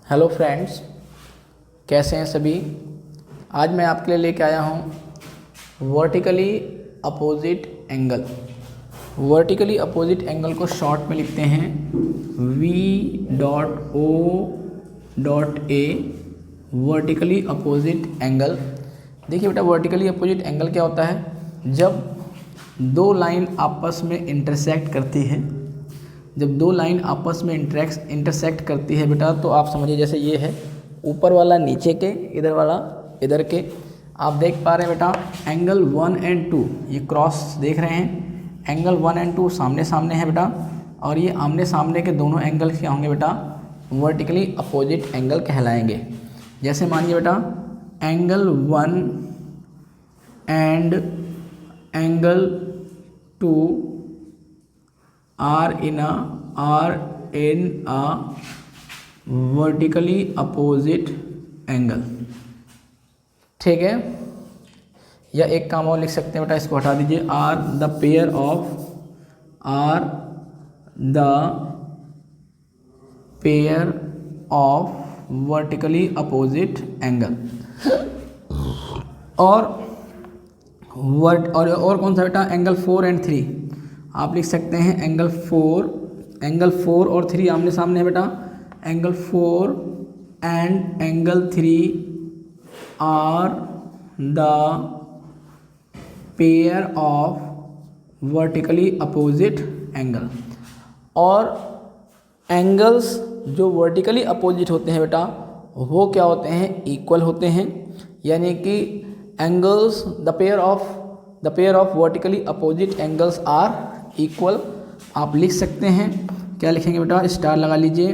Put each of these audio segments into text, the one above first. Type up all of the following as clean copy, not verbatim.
Hello friends, कैसे हैं सभी। आज मैं आपके लिए लेके आया हूँ vertically opposite angle. Vertically opposite angle को शॉर्ट में लिखते हैं V.O.A वर्टिकली अपोजिट एंगल। देखिए बेटा, वर्टिकली अपोजिट एंगल क्या होता है? जब दो लाइन आपस में इंटरसेक्ट करती है, जब दो लाइन आपस में इंटरसेक्ट करती है बेटा, तो आप समझिए जैसे ये है, ऊपर वाला नीचे के, इधर वाला इधर के। आप देख पा रहे हैं बेटा, एंगल 1 एंड 2 ये क्रॉस देख रहे हैं। एंगल 1 एंड 2 सामने सामने है बेटा, और ये आमने सामने के दोनों एंगल क्या होंगे बेटा? वर्टिकली अपोजिट एंगल कहलाएंगे। जैसे मानिए बेटा, angle 1 and angle 2 are in a vertically opposite angle। ठीक है, या एक काम और लिख सकते हैं बेटा, इसको हटा दीजिए। Are the pair of vertically opposite angle. और कौन सा बेटा? एंगल 4 एंड 3 आप लिख सकते हैं। एंगल 4 और 3 आमने सामने है बेटा। Angle 4 and angle 3 are the pair of vertically opposite angle. और एंगल्स जो वर्टिकली अपोजिट होते हैं बेटा, वो क्या होते हैं? इक्वल होते हैं। यानी कि angles the pair of vertically opposite angles are equal. आप लिख सकते हैं, क्या लिखेंगे बेटा? स्टार लगा लीजिए,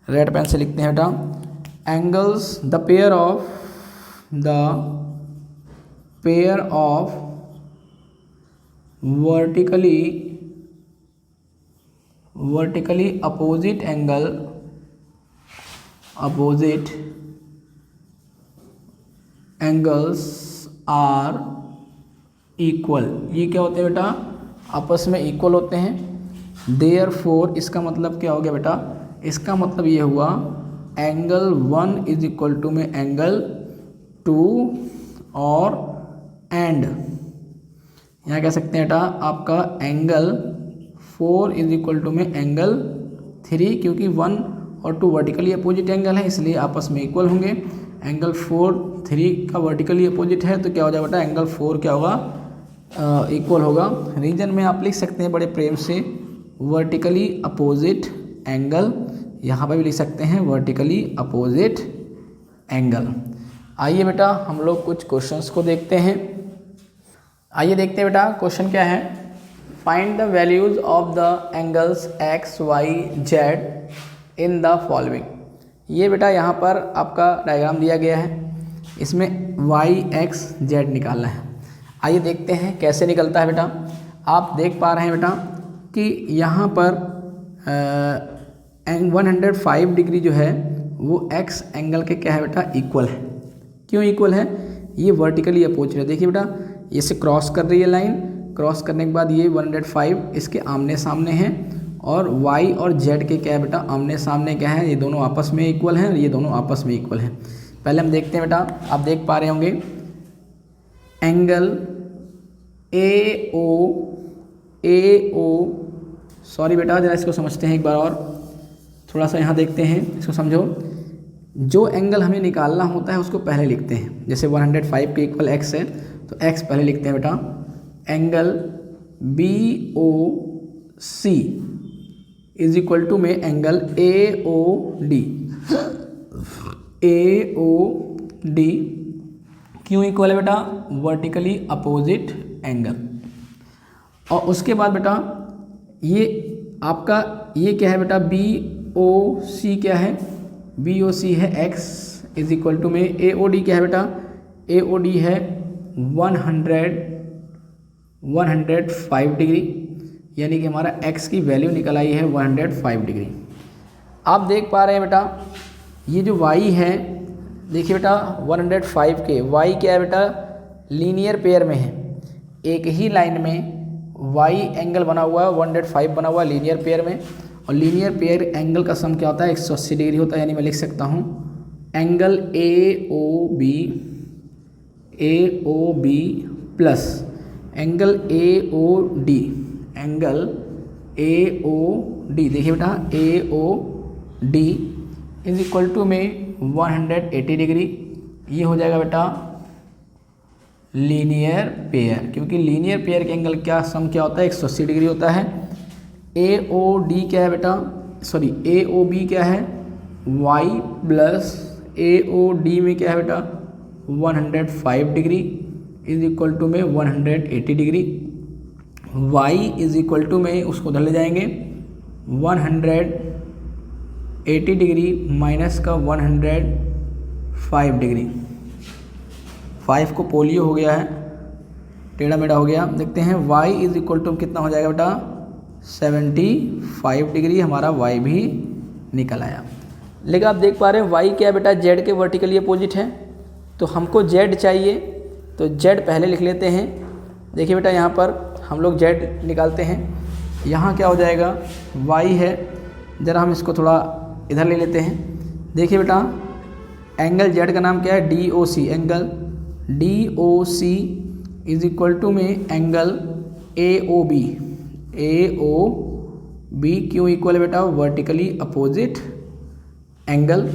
रेड पेन से लिखते हैं बेटा। Angles the pair of vertically opposite angles are equal. ये क्या होते हैं बेटा? आपस में इक्वल होते हैं। देयरफॉर इसका मतलब क्या हो गया बेटा? इसका मतलब ये हुआ, एंगल 1 इज इक्वल टू में एंगल 2 और एंड यहाँ कह सकते हैं बेटा आपका एंगल 4 इज इक्वल टू में एंगल 3, क्योंकि 1 और 2 वर्टिकली अपोजिट एंगल है, इसलिए आपस में इक्वल होंगे। एंगल 4 3 का वर्टिकली अपोजिट है, तो क्या हो जाएगा बेटा? एंगल 4 क्या होगा? इक्वल होगा। रीजन में आप लिख सकते हैं बड़े प्रेम से वर्टिकली अपोजिट एंगल, यहाँ पर भी लिख सकते हैं वर्टिकली अपोजिट एंगल। आइए बेटा, हम लोग कुछ क्वेश्चंस को देखते हैं। आइए देखते हैं बेटा, क्वेश्चन क्या है? Find the values of the angles x y z in the following. ये बेटा यहाँ पर आपका डायग्राम दिया गया है, इसमें वाई एक्स जेड निकालना है। आइए देखते हैं कैसे निकलता है बेटा। आप देख पा रहे हैं बेटा कि यहाँ पर 105 डिग्री जो है वो एक्स एंगल के क्या है बेटा? इक्वल है। क्यों इक्वल है? ये वर्टिकली अपोजिट है। देखिए बेटा, ये से क्रॉस कर रही है लाइन, क्रॉस करने के बाद ये 105 इसके आमने सामने हैं, और y और z के क्या है बेटा? आमने सामने क्या है? ये दोनों आपस में इक्वल हैं, और ये दोनों आपस में इक्वल हैं। पहले हम देखते हैं बेटा, आप देख पा रहे होंगे एंगल AO सॉरी बेटा, जरा इसको समझते हैं एक बार और, थोड़ा सा यहाँ देखते हैं, इसको समझो। जो एंगल हमें निकालना होता है उसको पहले लिखते हैं। जैसे 105 के इक्वल x है, तो x पहले लिखते हैं बेटा। Angle BOC is equal to में एंगल AOD क्यों इक्वल है बेटा? Vertically opposite angle. और उसके बाद बेटा ये आपका ये क्या है बेटा? BOC क्या है? BOC है x इज इक्वल टू में AOD क्या है बेटा? AOD है 105 डिग्री, यानी कि हमारा x की वैल्यू निकल आई है 105 डिग्री। आप देख पा रहे हैं बेटा, ये जो y है, देखिए बेटा 105 के y क्या है बेटा? लीनियर पेयर में है। एक ही लाइन में y एंगल बना हुआ है 105 बना हुआ है लीनियर पेयर में, और लीनियर पेयर एंगल का सम क्या होता है 180 डिग्री होता है। यानी मैं लिख सकता हूँ angle A O B plus angle A O D, angle A O D, देखिए बेटा A O D is equal to में 180 डिग्री। ये हो जाएगा बेटा लीनियर पेयर, क्योंकि लीनियर पेयर के एंगल क्या सम क्या होता है 180 डिग्री होता है। ए ओ डी क्या है बेटा, सॉरी ए ओ बी क्या है y प्लस ए ओ डी में क्या है बेटा 105 डिग्री इज इक्वल टू में 180 degree. y is equal to में उसको उधर ले जाएंगे 180 डिग्री माइनस का 105 डिग्री, 5 को पोलियो हो गया है, टेढ़ा मेढ़ा हो गया। देखते हैं y इज इक्वल टू कितना हो जाएगा बेटा 75 डिग्री, हमारा y भी निकल आया। लेकिन आप देख पा रहे हैं y क्या है बेटा z के वर्टिकली अपोजिट है, तो हमको z चाहिए तो z पहले लिख लेते हैं। देखिए बेटा यहाँ पर हम लोग z निकालते हैं, यहाँ क्या हो जाएगा y है, ज़रा हम इसको थोड़ा इधर ले लेते हैं। देखिए बेटा एंगल z का नाम क्या है DOC, angle DOC is equal to में एंगल AOB, AOB क्यों इक्वल है बेटा वर्टिकली अपोजिट एंगल,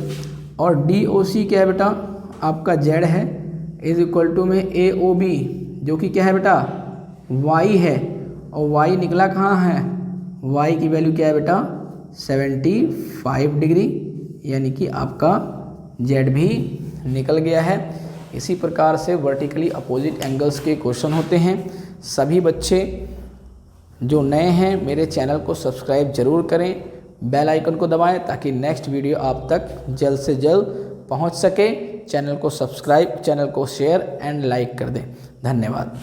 और DOC क्या है बेटा आपका z है इज इक्वल टू में AOB जो कि क्या है बेटा y है, और y निकला कहाँ है, y की वैल्यू क्या है बेटा 75 डिग्री, यानी कि आपका z भी निकल गया है। इसी प्रकार से वर्टिकली अपोजिट एंगल्स के क्वेश्चन होते हैं। सभी बच्चे जो नए हैं मेरे चैनल को सब्सक्राइब जरूर करें, बेल आइकन को दबाएं ताकि नेक्स्ट वीडियो आप तक जल्द से जल्द पहुंच सके। चैनल को सब्सक्राइब, चैनल को शेयर एंड लाइक कर दें। धन्यवाद।